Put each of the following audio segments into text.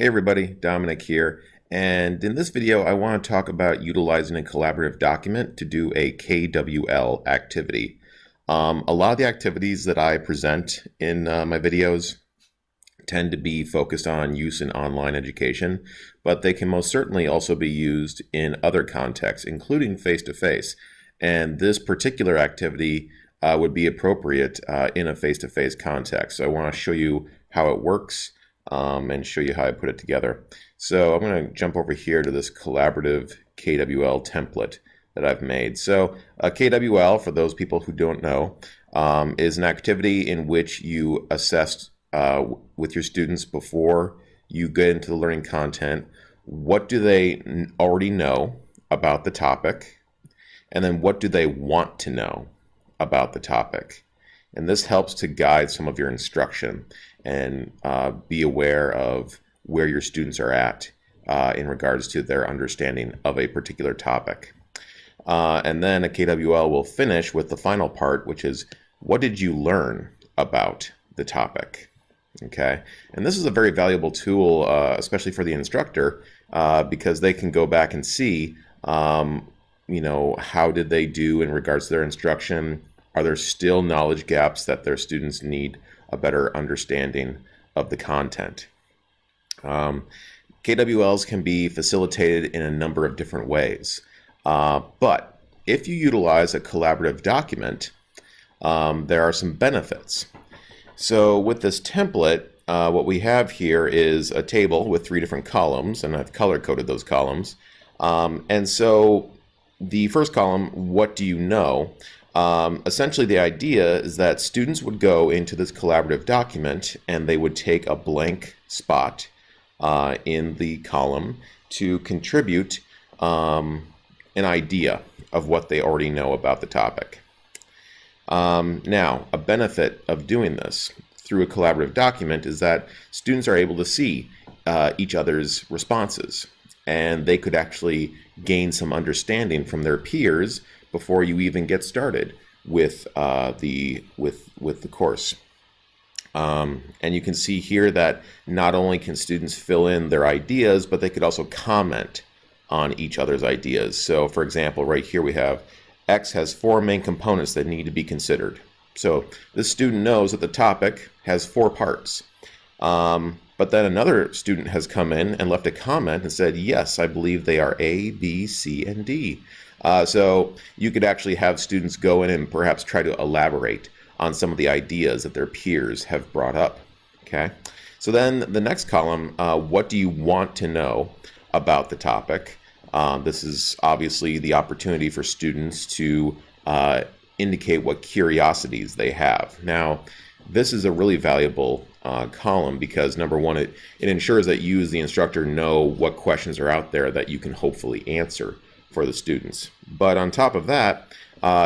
Hey everybody, Dominic here, and in this video I want to talk about utilizing a collaborative document to do a KWL activity. A lot of the activities that I present in my videos tend to be focused on use in online education, but they can most certainly also be used in other contexts, including face-to-face. And this particular activity would be appropriate in a face-to-face context. So I want to show you how it works and show you how I put it together. So I'm going to jump over here to this collaborative KWL template that I've made. So a KWL, for those people who don't know, is an activity in which you assess with your students before you get into the learning content. What do they already know about the topic? And then what do they want to know about the topic? And this helps to guide some of your instruction and be aware of where your students are at in regards to their understanding of a particular topic. And then a KWL will finish with the final part, which is, what did you learn about the topic? Okay, and this is a very valuable tool, especially for the instructor, because they can go back and see, how did they do in regards to their instruction? Are there still knowledge gaps that their students need a better understanding of the content? KWLs can be facilitated in a number of different ways, but if you utilize a collaborative document, there are some benefits. So with this template, what we have here is a table with 3 different columns, and I've color-coded those columns. And so the first column, what do you know? Essentially the idea is that students would go into this collaborative document and they would take a blank spot in the column to contribute an idea of what they already know about the topic. Now, a benefit of doing this through a collaborative document is that students are able to see each other's responses, and they could actually gain some understanding from their peers before you even get started with the course. And you can see here that not only can students fill in their ideas, but they could also comment on each other's ideas. So for example, right here we have X has 4 main components that need to be considered. So this student knows that the topic has 4 parts. But then another student has come in and left a comment and said, yes, I believe they are A, B, C, and D. So you could actually have students go in and perhaps try to elaborate on some of the ideas that their peers have brought up. Okay. So then the next column, what do you want to know about the topic? This is obviously the opportunity for students to indicate what curiosities they have. Now, this is a really valuable column because, number one, it ensures that you as the instructor know what questions are out there that you can hopefully answer for the students. But on top of that,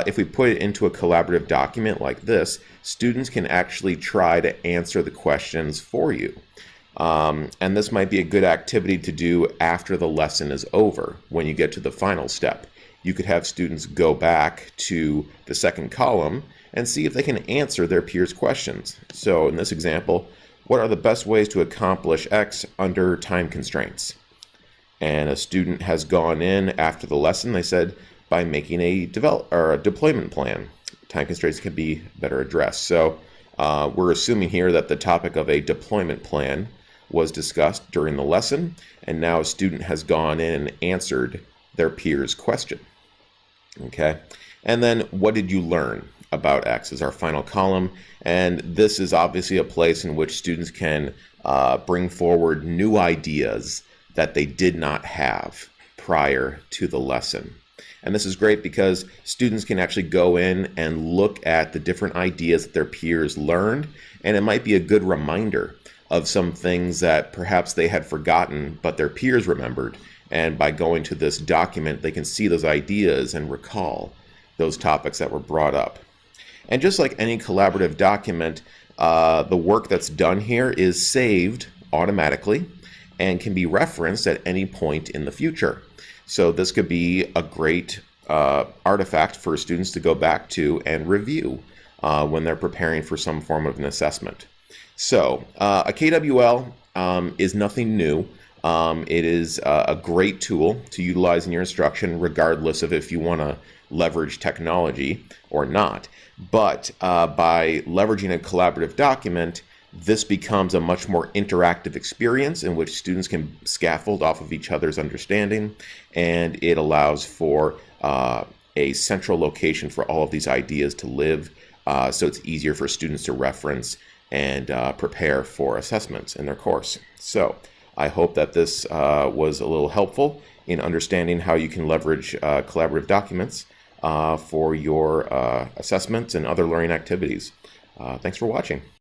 if we put it into a collaborative document like this, students can actually try to answer the questions for you. And this might be a good activity to do after the lesson is over. When you get to the final step, you could have students go back to the second column and see if they can answer their peers' questions. So in this example, what are the best ways to accomplish X under time constraints? And a student has gone in after the lesson, they said, by making a deployment plan. Time constraints can be better addressed. So we're assuming here that the topic of a deployment plan was discussed during the lesson, and now a student has gone in and answered their peers' question. Okay, and then what did you learn about X is our final column, and this is obviously a place in which students can bring forward new ideas that they did not have prior to the lesson. And this is great because students can actually go in and look at the different ideas that their peers learned, and it might be a good reminder of some things that perhaps they had forgotten but their peers remembered. And by going to this document, they can see those ideas and recall those topics that were brought up. And just like any collaborative document, the work that's done here is saved automatically and can be referenced at any point in the future. So this could be a great artifact for students to go back to and review when they're preparing for some form of an assessment. So a KWL is nothing new. It is a great tool to utilize in your instruction, regardless of if you want to leverage technology or not. But by leveraging a collaborative document, this becomes a much more interactive experience in which students can scaffold off of each other's understanding, and it allows for a central location for all of these ideas to live, so it's easier for students to reference and prepare for assessments in their course. So I hope that this was a little helpful in understanding how you can leverage collaborative documents for your assessments and other learning activities. Thanks for watching.